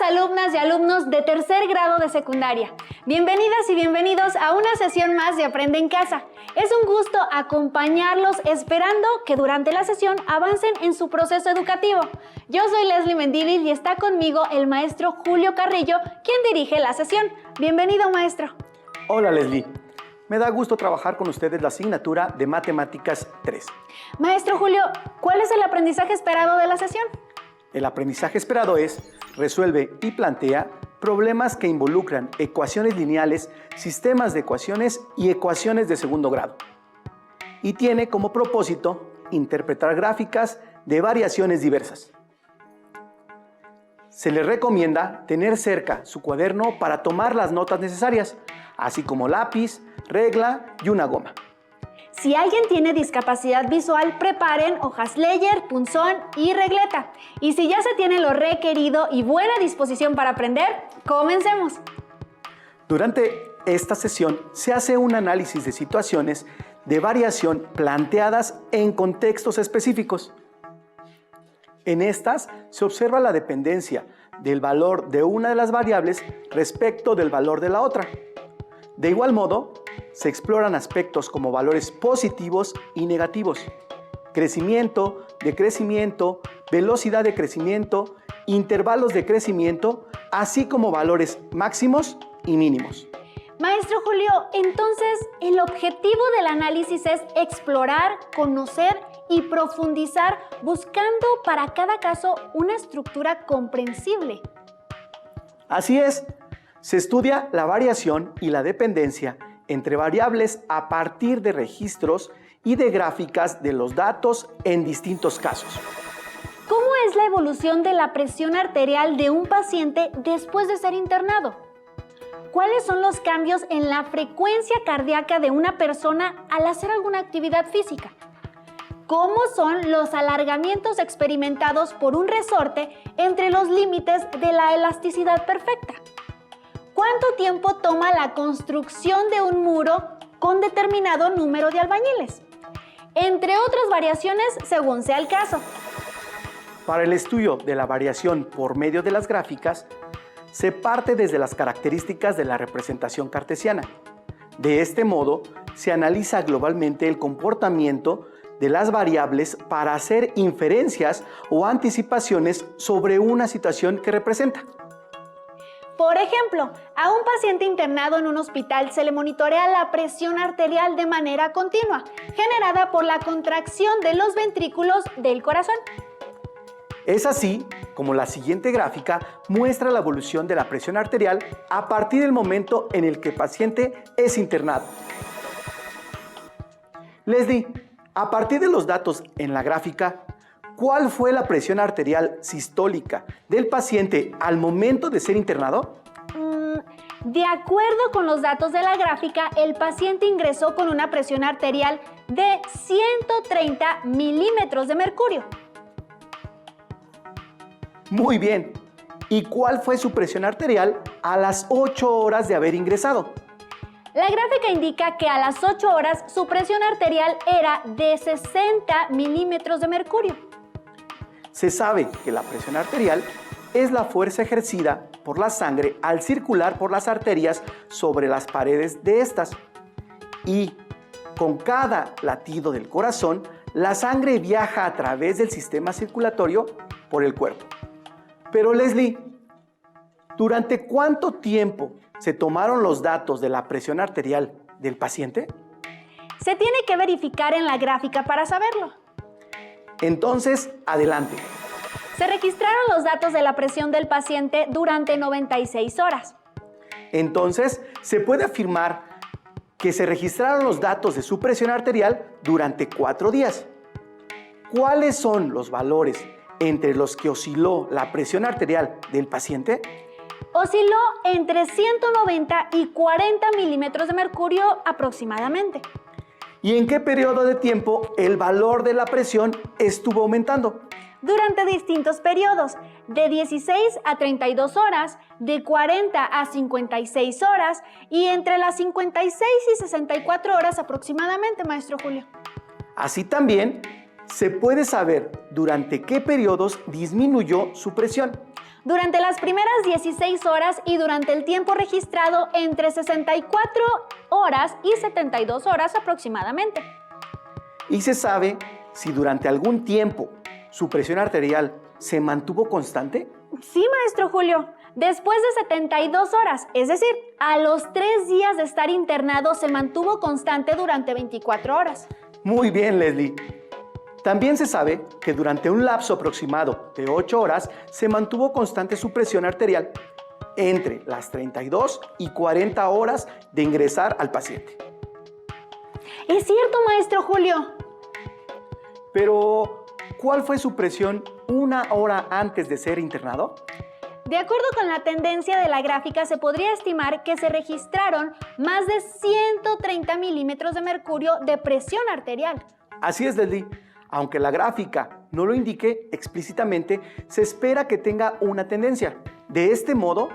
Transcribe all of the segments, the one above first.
alumnas y alumnos de tercer grado de secundaria. Bienvenidas y bienvenidos a una sesión más de Aprende en Casa. Es un gusto acompañarlos esperando que durante la sesión avancen en su proceso educativo. Yo soy Leslie Mendívil y está conmigo el maestro Julio Carrillo, quien dirige la sesión. Bienvenido, maestro. Hola, Leslie. Me da gusto trabajar con ustedes la asignatura de Matemáticas 3. Maestro Julio, ¿cuál es el aprendizaje esperado de la sesión? El aprendizaje esperado es: resuelve y plantea problemas que involucran ecuaciones lineales, sistemas de ecuaciones y ecuaciones de segundo grado. Y tiene como propósito interpretar gráficas de variaciones diversas. Se le recomienda tener cerca su cuaderno para tomar las notas necesarias, así como lápiz, regla y una goma. Si alguien tiene discapacidad visual, preparen hojas Leyer, punzón y regleta. Y si ya se tiene lo requerido y buena disposición para aprender, comencemos. Durante esta sesión se hace un análisis de situaciones de variación planteadas en contextos específicos. En estas se observa la dependencia del valor de una de las variables respecto del valor de la otra. De igual modo, se exploran aspectos como valores positivos y negativos, crecimiento, decrecimiento, velocidad de crecimiento, intervalos de crecimiento, así como valores máximos y mínimos. Maestro Julio, entonces el objetivo del análisis es explorar, conocer y profundizar, buscando para cada caso una estructura comprensible. Así es, se estudia la variación y la dependencia entre variables a partir de registros y de gráficas de los datos en distintos casos. ¿Cómo es la evolución de la presión arterial de un paciente después de ser internado? ¿Cuáles son los cambios en la frecuencia cardíaca de una persona al hacer alguna actividad física? ¿Cómo son los alargamientos experimentados por un resorte entre los límites de la elasticidad perfecta? ¿Cuánto tiempo toma la construcción de un muro con determinado número de albañiles? Entre otras variaciones según sea el caso. Para el estudio de la variación por medio de las gráficas, se parte desde las características de la representación cartesiana. De este modo, se analiza globalmente el comportamiento de las variables para hacer inferencias o anticipaciones sobre una situación que representa. Por ejemplo, a un paciente internado en un hospital se le monitorea la presión arterial de manera continua, generada por la contracción de los ventrículos del corazón. Es así como la siguiente gráfica muestra la evolución de la presión arterial a partir del momento en el que el paciente es internado. Leslie, a partir de los datos en la gráfica, ¿cuál fue la presión arterial sistólica del paciente al momento de ser internado? De acuerdo con los datos de la gráfica, el paciente ingresó con una presión arterial de 130 milímetros de mercurio. Muy bien. ¿Y cuál fue su presión arterial a las 8 horas de haber ingresado? La gráfica indica que a las 8 horas su presión arterial era de 60 milímetros de mercurio. Se sabe que la presión arterial es la fuerza ejercida por la sangre al circular por las arterias sobre las paredes de estas. Y con cada latido del corazón, la sangre viaja a través del sistema circulatorio por el cuerpo. Pero Leslie, ¿durante cuánto tiempo se tomaron los datos de la presión arterial del paciente? Se tiene que verificar en la gráfica para saberlo. Entonces, adelante. Se registraron los datos de la presión del paciente durante 96 horas. Entonces, se puede afirmar que se registraron los datos de su presión arterial durante 4 días. ¿Cuáles son los valores entre los que osciló la presión arterial del paciente? Osciló entre 190 y 40 milímetros de mercurio aproximadamente. ¿Y en qué periodo de tiempo el valor de la presión estuvo aumentando? Durante distintos periodos, de 16 a 32 horas, de 40 a 56 horas y entre las 56 y 64 horas aproximadamente, maestro Julio. Así también se puede saber durante qué periodos disminuyó su presión. durante las primeras 16 horas y durante el tiempo registrado entre 64 horas y 72 horas aproximadamente. ¿Y se sabe si durante algún tiempo su presión arterial se mantuvo constante? Sí, maestro Julio. Después de 72 horas, es decir, a los 3 días de estar internado, se mantuvo constante durante 24 horas. Muy bien, Leslie. También se sabe que durante un lapso aproximado de 8 horas se mantuvo constante su presión arterial entre las 32 y 40 horas de ingresar al paciente. Es cierto, maestro Julio. Pero, ¿cuál fue su presión una hora antes de ser internado? De acuerdo con la tendencia de la gráfica, se podría estimar que se registraron más de 130 milímetros de mercurio de presión arterial. Así es, Leslie. Aunque la gráfica no lo indique explícitamente, se espera que tenga una tendencia. De este modo,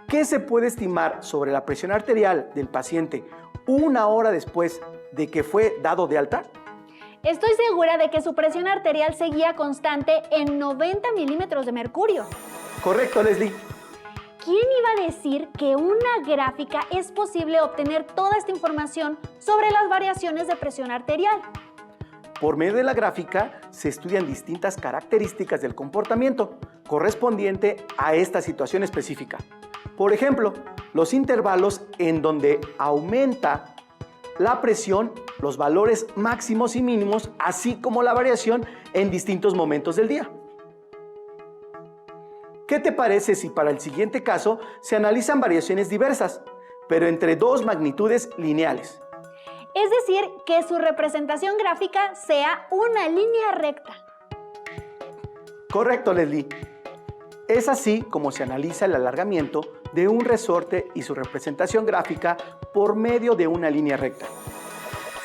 ¿qué se puede estimar sobre la presión arterial del paciente una hora después de que fue dado de alta? Estoy segura de que su presión arterial seguía constante en 90 milímetros de mercurio. Correcto, Leslie. ¿Quién iba a decir que una gráfica es posible obtener toda esta información sobre las variaciones de presión arterial? Por medio de la gráfica se estudian distintas características del comportamiento correspondiente a esta situación específica. Por ejemplo, los intervalos en donde aumenta la presión, los valores máximos y mínimos, así como la variación en distintos momentos del día. ¿Qué te parece si para el siguiente caso se analizan variaciones diversas, pero entre dos magnitudes lineales? Es decir, que su representación gráfica sea una línea recta. Correcto, Leslie. Es así como se analiza el alargamiento de un resorte y su representación gráfica por medio de una línea recta.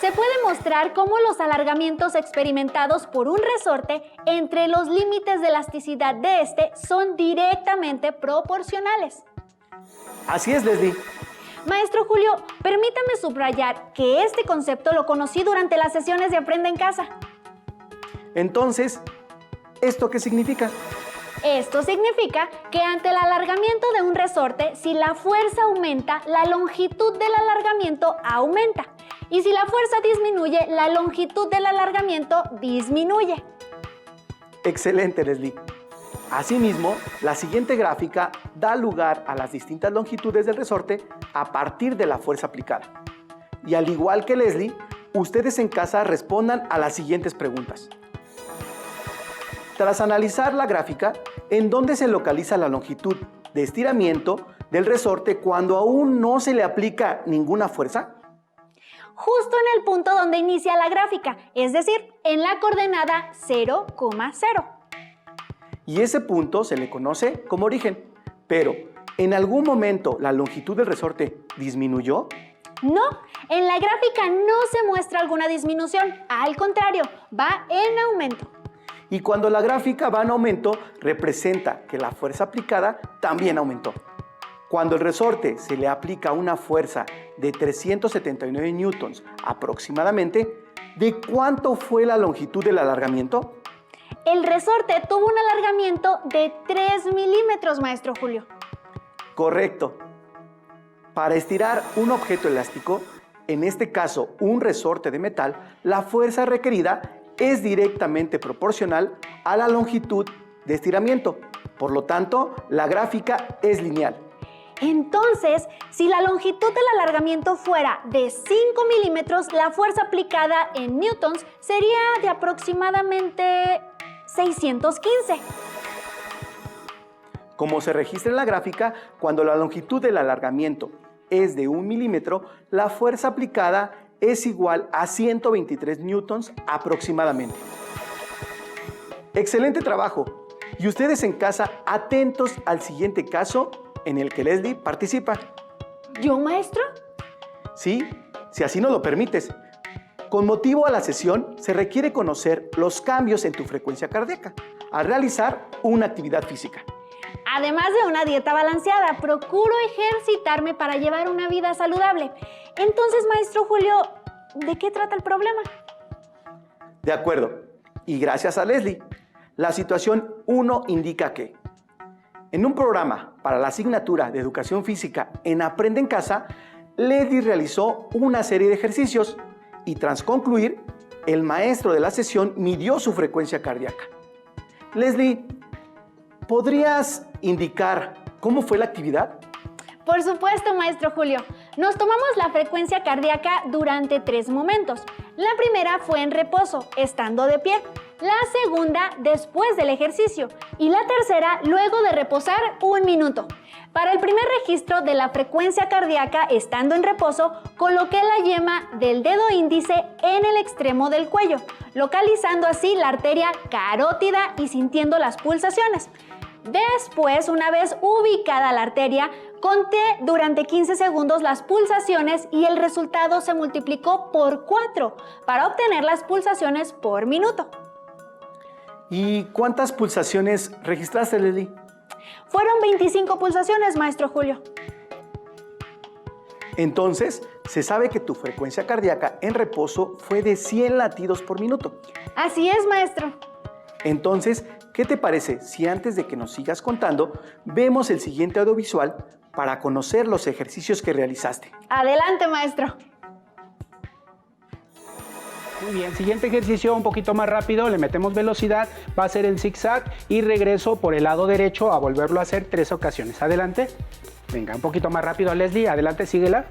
Se puede mostrar cómo los alargamientos experimentados por un resorte entre los límites de elasticidad de este son directamente proporcionales. Así es, Leslie. Maestro Julio, permítame subrayar que este concepto lo conocí durante las sesiones de Aprende en Casa. Entonces, ¿esto qué significa? Esto significa que ante el alargamiento de un resorte, si la fuerza aumenta, la longitud del alargamiento aumenta. Y si la fuerza disminuye, la longitud del alargamiento disminuye. Excelente, Leslie. Asimismo, la siguiente gráfica da lugar a las distintas longitudes del resorte a partir de la fuerza aplicada. Y al igual que Leslie, ustedes en casa respondan a las siguientes preguntas. Tras analizar la gráfica, ¿en dónde se localiza la longitud de estiramiento del resorte cuando aún no se le aplica ninguna fuerza? Justo en el punto donde inicia la gráfica, es decir, en la coordenada 0,0. Y ese punto se le conoce como origen. Pero, ¿en algún momento la longitud del resorte disminuyó? No, en la gráfica no se muestra alguna disminución. Al contrario, va en aumento. Y cuando la gráfica va en aumento, representa que la fuerza aplicada también aumentó. Cuando el resorte se le aplica una fuerza de 379 newtons aproximadamente, ¿de cuánto fue la longitud del alargamiento? El resorte tuvo un alargamiento de 3 milímetros, maestro Julio. Correcto. Para estirar un objeto elástico, en este caso un resorte de metal, la fuerza requerida es directamente proporcional a la longitud de estiramiento. Por lo tanto, la gráfica es lineal. Entonces, si la longitud del alargamiento fuera de 5 milímetros, la fuerza aplicada en newtons sería de aproximadamente 615. Como se registra en la gráfica, cuando la longitud del alargamiento es de 1 milímetro, la fuerza aplicada es igual a 123 newtons aproximadamente. Excelente trabajo. Y ustedes en casa, atentos al siguiente caso en el que Leslie participa. ¿Yo, maestro? Sí, si así nos lo permites. Con motivo a la sesión, se requiere conocer los cambios en tu frecuencia cardíaca al realizar una actividad física. Además de una dieta balanceada, procuro ejercitarme para llevar una vida saludable. Entonces, maestro Julio, ¿de qué trata el problema? De acuerdo. Y gracias a Leslie, la situación 1 indica que En un programa para la asignatura de Educación Física en Aprende en Casa, Leslie realizó una serie de ejercicios y tras concluir, el maestro de la sesión midió su frecuencia cardíaca. Leslie, ¿podrías indicar cómo fue la actividad? Por supuesto, maestro Julio. Nos tomamos la frecuencia cardíaca durante 3 momentos. La primera fue en reposo, estando de pie. La segunda, después del ejercicio. Y la tercera, luego de reposar 1 minuto. Para el primer registro de la frecuencia cardíaca estando en reposo, coloqué la yema del dedo índice en el extremo del cuello, localizando así la arteria carótida y sintiendo las pulsaciones. Después, una vez ubicada la arteria, conté durante 15 segundos las pulsaciones y el resultado se multiplicó por 4 para obtener las pulsaciones por minuto. ¿Y cuántas pulsaciones registraste, Leslie? Fueron 25 pulsaciones, maestro Julio. Entonces, se sabe que tu frecuencia cardíaca en reposo fue de 100 latidos por minuto. Así es, maestro. Entonces, ¿qué te parece si antes de que nos sigas contando, vemos el siguiente audiovisual para conocer los ejercicios que realizaste? Adelante, maestro. Muy bien, siguiente ejercicio un poquito más rápido, le metemos velocidad, va a ser en zigzag y regreso por el lado derecho a volverlo a hacer 3 ocasiones. Adelante. Venga, un poquito más rápido, Leslie, adelante, síguela.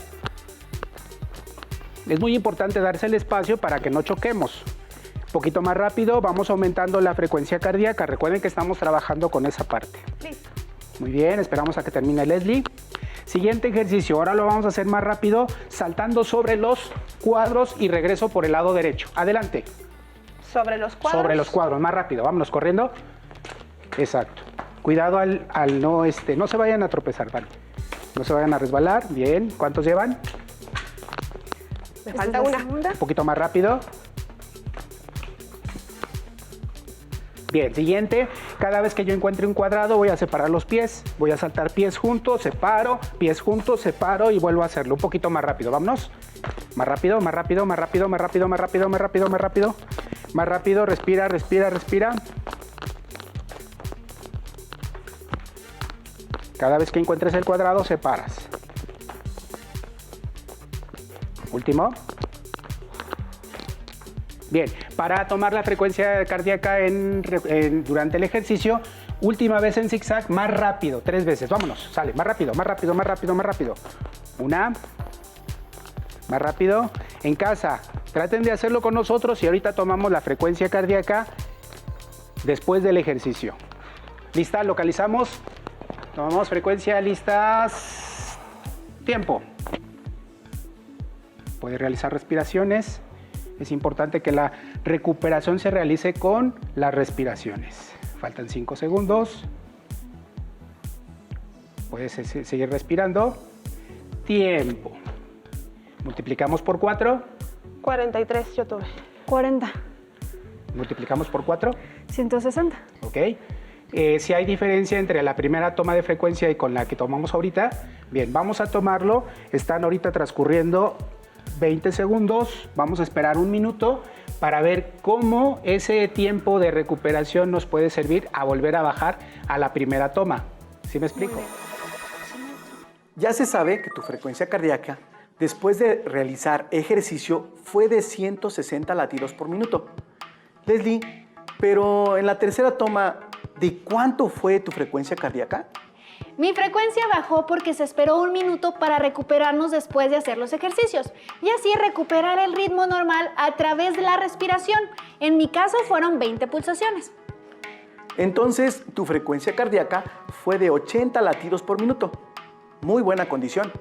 Es muy importante darse el espacio para que no choquemos. Un poquito más rápido, vamos aumentando la frecuencia cardíaca. Recuerden que estamos trabajando con esa parte. Listo. Muy bien, esperamos a que termine Leslie. Siguiente ejercicio, ahora lo vamos a hacer más rápido, saltando sobre los cuadros y regreso por el lado derecho. Adelante. Sobre los cuadros. Sobre los cuadros, más rápido, vámonos corriendo. Exacto. Cuidado al no, no se vayan a tropezar, ¿vale? No se vayan a resbalar. Bien, ¿cuántos llevan? Me falta una. Un poquito más rápido. Bien, siguiente, cada vez que yo encuentre un cuadrado voy a separar los pies, voy a saltar pies juntos, separo y vuelvo a hacerlo un poquito más rápido, vámonos. Más rápido, más rápido, más rápido, más rápido, más rápido, más rápido, más rápido. Más rápido, respira, respira, respira. Cada vez que encuentres el cuadrado, separas. Último. Bien, para tomar la frecuencia cardíaca durante el ejercicio, última vez en zigzag, más rápido, 3 veces. Vámonos, sale, más rápido, más rápido, más rápido, más rápido. Una, más rápido. En casa, traten de hacerlo con nosotros y ahorita tomamos la frecuencia cardíaca después del ejercicio. ¿Lista? Localizamos. Tomamos frecuencia, listas. Tiempo. Puede realizar respiraciones. Es importante que la recuperación se realice con las respiraciones. Faltan 5 segundos. Puedes seguir respirando. Tiempo. Multiplicamos por 4. 43 yo tuve. 40. Multiplicamos por 4. 160. Ok. Si hay diferencia entre la primera toma de frecuencia y con la que tomamos ahorita, bien, vamos a tomarlo. Están ahorita transcurriendo 20 segundos, vamos a esperar 1 minuto para ver cómo ese tiempo de recuperación nos puede servir a volver a bajar a la primera toma. ¿Sí me explico? Ya se sabe que tu frecuencia cardíaca, después de realizar ejercicio, fue de 160 latidos por minuto. Leslie, pero en la tercera toma, ¿de cuánto fue tu frecuencia cardíaca? Mi frecuencia bajó porque se esperó 1 minuto para recuperarnos después de hacer los ejercicios y así recuperar el ritmo normal a través de la respiración. En mi caso fueron 20 pulsaciones. Entonces, tu frecuencia cardíaca fue de 80 latidos por minuto. Muy buena condición.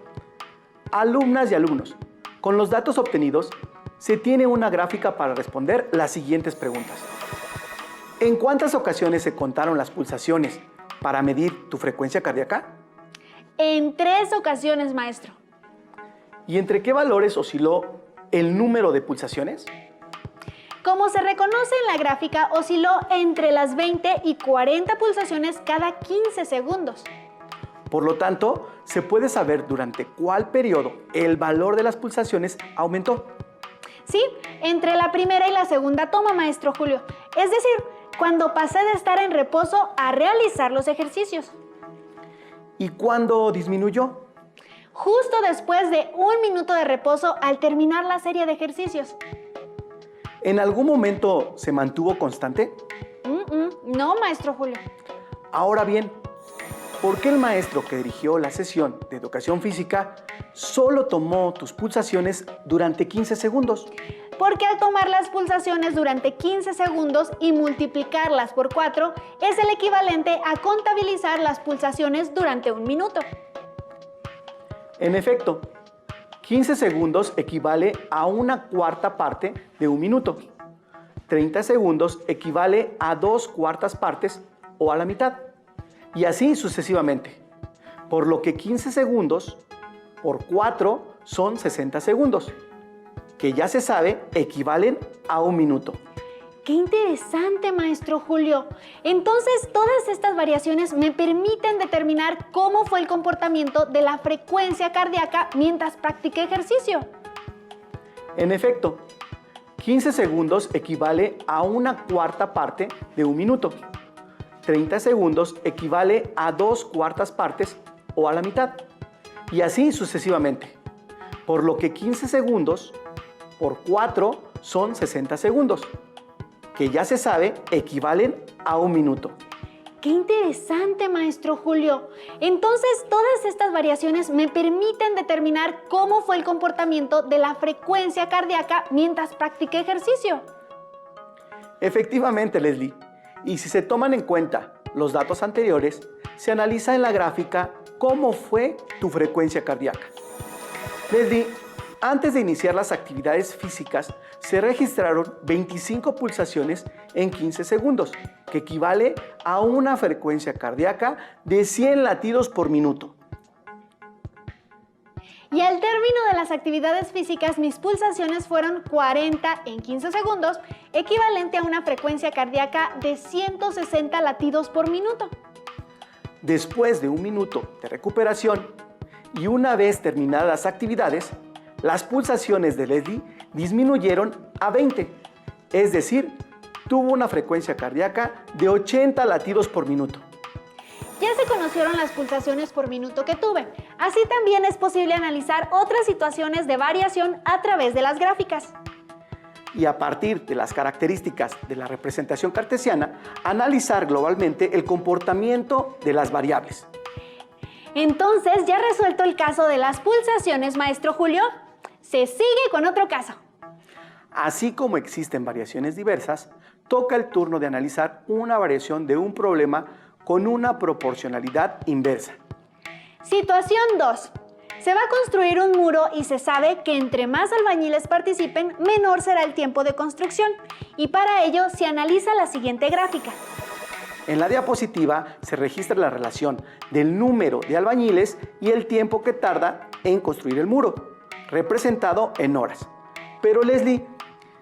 Alumnas y alumnos, con los datos obtenidos, se tiene una gráfica para responder las siguientes preguntas. ¿En cuántas ocasiones se contaron las pulsaciones para medir tu frecuencia cardíaca? En 3 ocasiones, maestro. ¿Y entre qué valores osciló el número de pulsaciones? Como se reconoce en la gráfica, osciló entre las 20 y 40 pulsaciones cada 15 segundos. Por lo tanto, se puede saber durante cuál periodo el valor de las pulsaciones aumentó. Sí, entre la primera y la segunda toma, maestro Julio. Es decir, cuando pasé de estar en reposo a realizar los ejercicios. ¿Y cuándo disminuyó? Justo después de 1 minuto de reposo al terminar la serie de ejercicios. ¿En algún momento se mantuvo constante? No, maestro Julio. Ahora bien, ¿por qué el maestro que dirigió la sesión de educación física solo tomó tus pulsaciones durante 15 segundos? Porque al tomar las pulsaciones durante 15 segundos y multiplicarlas por 4 es el equivalente a contabilizar las pulsaciones durante 1 minuto. En efecto, 15 segundos equivale a 1/4 parte de 1 minuto. 30 segundos equivale a 2/4 partes o a la mitad. Y así sucesivamente. Por lo que 15 segundos por 4 son 60 segundos, que ya se sabe equivalen a 1 minuto. ¡Qué interesante, maestro Julio! Entonces, todas estas variaciones me permiten determinar cómo fue el comportamiento de la frecuencia cardíaca mientras practiqué ejercicio. En efecto, 15 segundos equivale a 1/4 parte de 1 minuto. 30 segundos equivale a 2/4 partes o a la mitad. Y así sucesivamente. Por lo que 15 segundos por 4 son 60 segundos, que ya se sabe equivalen a 1 minuto. ¡Qué interesante, maestro Julio! Entonces, todas estas variaciones me permiten determinar cómo fue el comportamiento de la frecuencia cardíaca mientras practiqué ejercicio. Efectivamente, Leslie. Y si se toman en cuenta los datos anteriores, se analiza en la gráfica cómo fue tu frecuencia cardíaca. Leslie, antes de iniciar las actividades físicas, se registraron 25 pulsaciones en 15 segundos, que equivale a una frecuencia cardíaca de 100 latidos por minuto. Y al término de las actividades físicas, mis pulsaciones fueron 40 en 15 segundos, equivalente a una frecuencia cardíaca de 160 latidos por minuto. Después de 1 minuto de recuperación y una vez terminadas las actividades, las pulsaciones de Leslie disminuyeron a 20, es decir, tuvo una frecuencia cardíaca de 80 latidos por minuto. Ya se conocieron las pulsaciones por minuto que tuve. Así también es posible analizar otras situaciones de variación a través de las gráficas. Y a partir de las características de la representación cartesiana, analizar globalmente el comportamiento de las variables. Entonces, ya resuelto el caso de las pulsaciones, maestro Julio, se sigue con otro caso. Así como existen variaciones diversas, toca el turno de analizar una variación de un problema con una proporcionalidad inversa. Situación 2. Se va a construir un muro y se sabe que entre más albañiles participen, menor será el tiempo de construcción. Y para ello se analiza la siguiente gráfica. En la diapositiva se registra la relación del número de albañiles y el tiempo que tarda en construir el muro, representado en horas. Pero Leslie,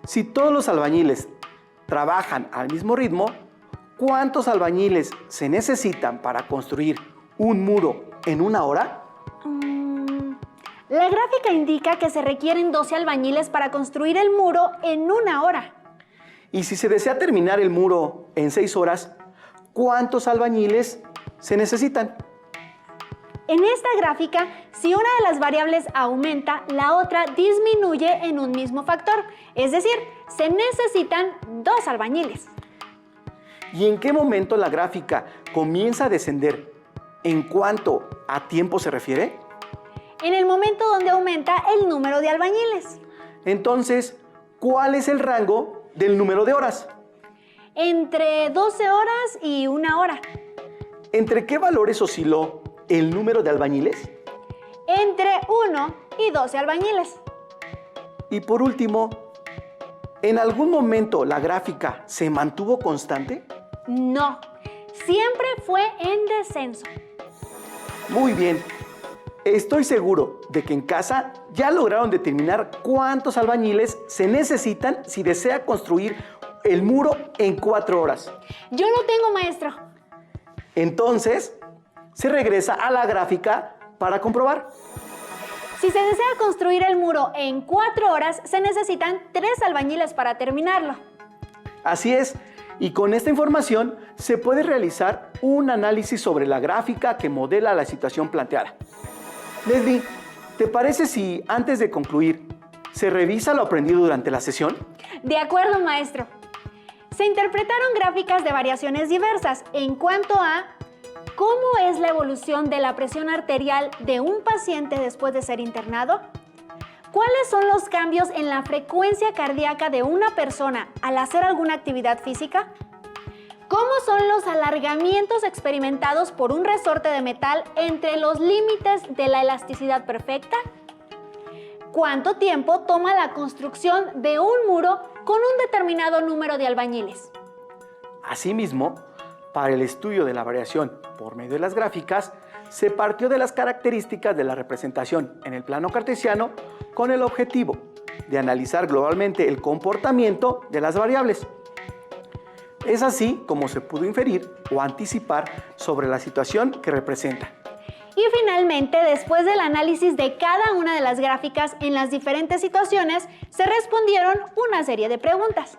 si todos los albañiles trabajan al mismo ritmo, ¿cuántos albañiles se necesitan para construir un muro en 1 hora? La gráfica indica que se requieren 12 albañiles para construir el muro en 1 hora. Y si se desea terminar el muro en 6 horas, ¿cuántos albañiles se necesitan? En esta gráfica, si una de las variables aumenta, la otra disminuye en un mismo factor. Es decir, se necesitan 2 albañiles. ¿Y en qué momento la gráfica comienza a descender en cuanto a tiempo se refiere? En el momento donde aumenta el número de albañiles. Entonces, ¿cuál es el rango del número de horas? Entre 12 horas y 1 hora. ¿Entre qué valores osciló el número de albañiles? Entre 1 y 12 albañiles. Y por último, ¿en algún momento la gráfica se mantuvo constante? No, siempre fue en descenso. Muy bien. Estoy seguro de que en casa ya lograron determinar cuántos albañiles se necesitan si desea construir el muro en 4 horas. Yo no tengo, maestro. Entonces, se regresa a la gráfica para comprobar. Si se desea construir el muro en 4 horas, se necesitan 3 albañiles para terminarlo. Así es. Y con esta información se puede realizar un análisis sobre la gráfica que modela la situación planteada. Leslie, ¿te parece si antes de concluir se revisa lo aprendido durante la sesión? De acuerdo, maestro. Se interpretaron gráficas de variaciones diversas en cuanto a cómo es la evolución de la presión arterial de un paciente después de ser internado, cuáles son los cambios en la frecuencia cardíaca de una persona al hacer alguna actividad física, cómo son los alargamientos experimentados por un resorte de metal entre los límites de la elasticidad perfecta, cuánto tiempo toma la construcción de un muro con un determinado número de albañiles. Asimismo, para el estudio de la variación por medio de las gráficas, se partió de las características de la representación en el plano cartesiano con el objetivo de analizar globalmente el comportamiento de las variables. Es así como se pudo inferir o anticipar sobre la situación que representa. Y finalmente, después del análisis de cada una de las gráficas en las diferentes situaciones, se respondieron una serie de preguntas.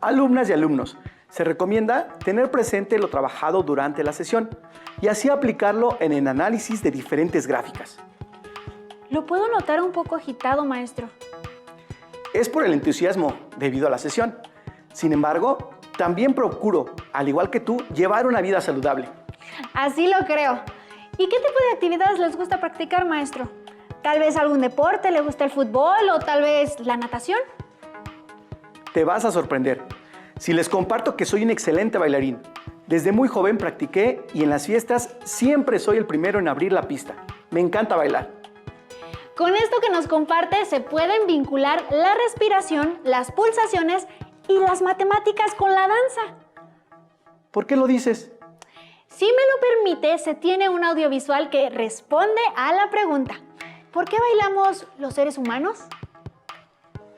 Alumnas y alumnos, se recomienda tener presente lo trabajado durante la sesión y así aplicarlo en el análisis de diferentes gráficas. Lo puedo notar un poco agitado, maestro. Es por el entusiasmo debido a la sesión. Sin embargo, también procuro, al igual que tú, llevar una vida saludable. Así lo creo. ¿Y qué tipo de actividades les gusta practicar, maestro? ¿Tal vez algún deporte, le gusta el fútbol o tal vez la natación? Te vas a sorprender si les comparto que soy un excelente bailarín. Desde muy joven practiqué y en las fiestas siempre soy el primero en abrir la pista. Me encanta bailar. Con esto que nos comparte se pueden vincular la respiración, las pulsaciones y las matemáticas con la danza. ¿Por qué lo dices? Si me lo permite, se tiene un audiovisual que responde a la pregunta: ¿por qué bailamos los seres humanos?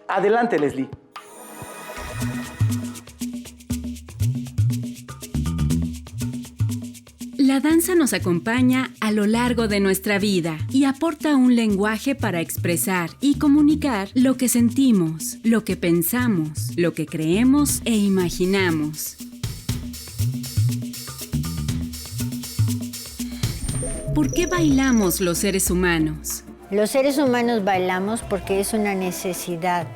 Adelante, Leslie. La danza nos acompaña a lo largo de nuestra vida y aporta un lenguaje para expresar y comunicar lo que sentimos, lo que pensamos, lo que creemos e imaginamos. ¿Por qué bailamos los seres humanos? Los seres humanos bailamos porque es una necesidad,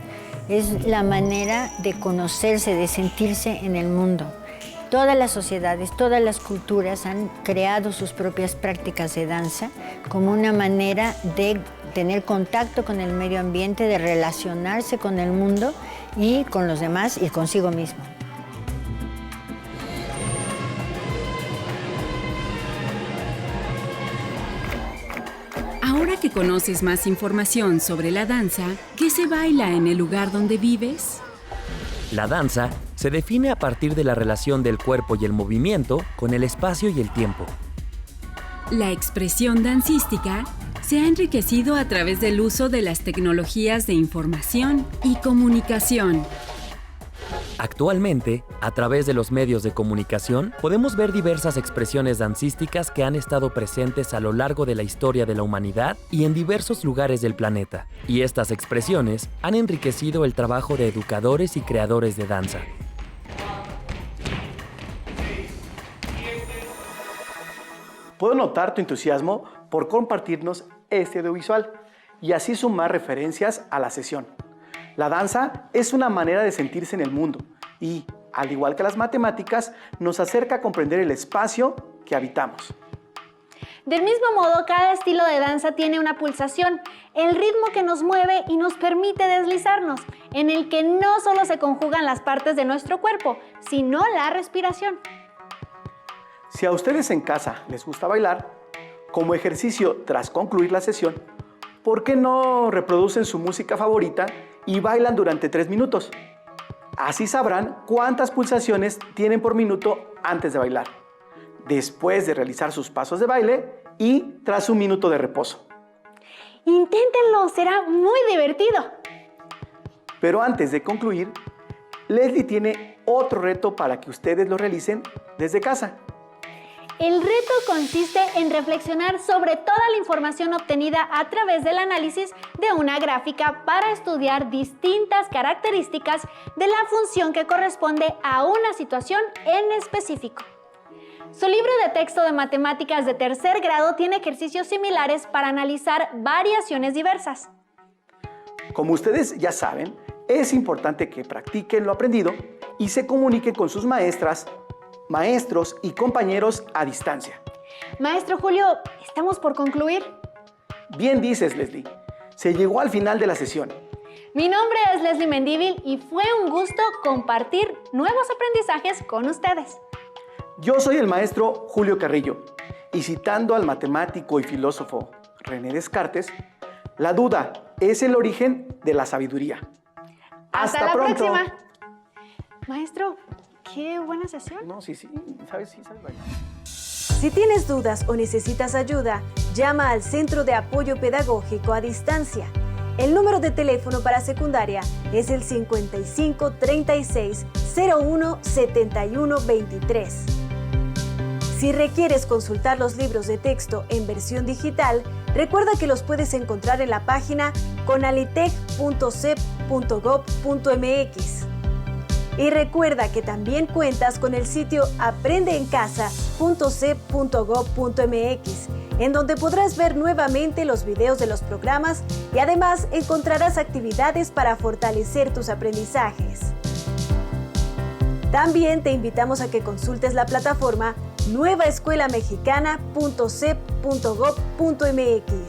es la manera de conocerse, de sentirse en el mundo. Todas las sociedades, todas las culturas han creado sus propias prácticas de danza como una manera de tener contacto con el medio ambiente, de relacionarse con el mundo y con los demás y consigo mismo. Ahora que conoces más información sobre la danza, ¿qué se baila en el lugar donde vives? La danza se define a partir de la relación del cuerpo y el movimiento con el espacio y el tiempo. La expresión dancística se ha enriquecido a través del uso de las tecnologías de información y comunicación. Actualmente, a través de los medios de comunicación, podemos ver diversas expresiones dancísticas que han estado presentes a lo largo de la historia de la humanidad y en diversos lugares del planeta. Y estas expresiones han enriquecido el trabajo de educadores y creadores de danza. Puedo notar tu entusiasmo por compartirnos este audiovisual y así sumar referencias a la sesión. La danza es una manera de sentirse en el mundo y, al igual que las matemáticas, nos acerca a comprender el espacio que habitamos. Del mismo modo, cada estilo de danza tiene una pulsación, el ritmo que nos mueve y nos permite deslizarnos, en el que no solo se conjugan las partes de nuestro cuerpo, sino la respiración. Si a ustedes en casa les gusta bailar, como ejercicio tras concluir la sesión, ¿por qué no reproducen su música favorita y bailan durante 3 minutos? Así sabrán cuántas pulsaciones tienen por minuto antes de bailar, después de realizar sus pasos de baile y tras un minuto de reposo. Inténtenlo, será muy divertido. Pero antes de concluir, Leslie tiene otro reto para que ustedes lo realicen desde casa. El reto consiste en reflexionar sobre toda la información obtenida a través del análisis de una gráfica para estudiar distintas características de la función que corresponde a una situación en específico. Su libro de texto de matemáticas de tercer grado tiene ejercicios similares para analizar variaciones diversas. Como ustedes ya saben, es importante que practiquen lo aprendido y se comuniquen con sus maestras, maestros y compañeros a distancia. Maestro Julio, estamos por concluir. Bien dices, Leslie. Se llegó al final de la sesión. Mi nombre es Leslie Mendívil y fue un gusto compartir nuevos aprendizajes con ustedes. Yo soy el maestro Julio Carrillo y citando al matemático y filósofo René Descartes, la duda es el origen de la sabiduría. ¡Hasta la pronto. próxima! Maestro, qué buena sesión. No, sí, sabes bailar. Si tienes dudas o necesitas ayuda, llama al Centro de Apoyo Pedagógico a Distancia. El número de teléfono para secundaria es el 55 36 01 71 23. Si requieres consultar los libros de texto en versión digital, recuerda que los puedes encontrar en la página conalitec.cep.gov.mx. Y recuerda que también cuentas con el sitio aprendeencasa.cep.gov.mx, en donde podrás ver nuevamente los videos de los programas y además encontrarás actividades para fortalecer tus aprendizajes. También te invitamos a que consultes la plataforma nuevaescuelamexicana.cep.gov.mx.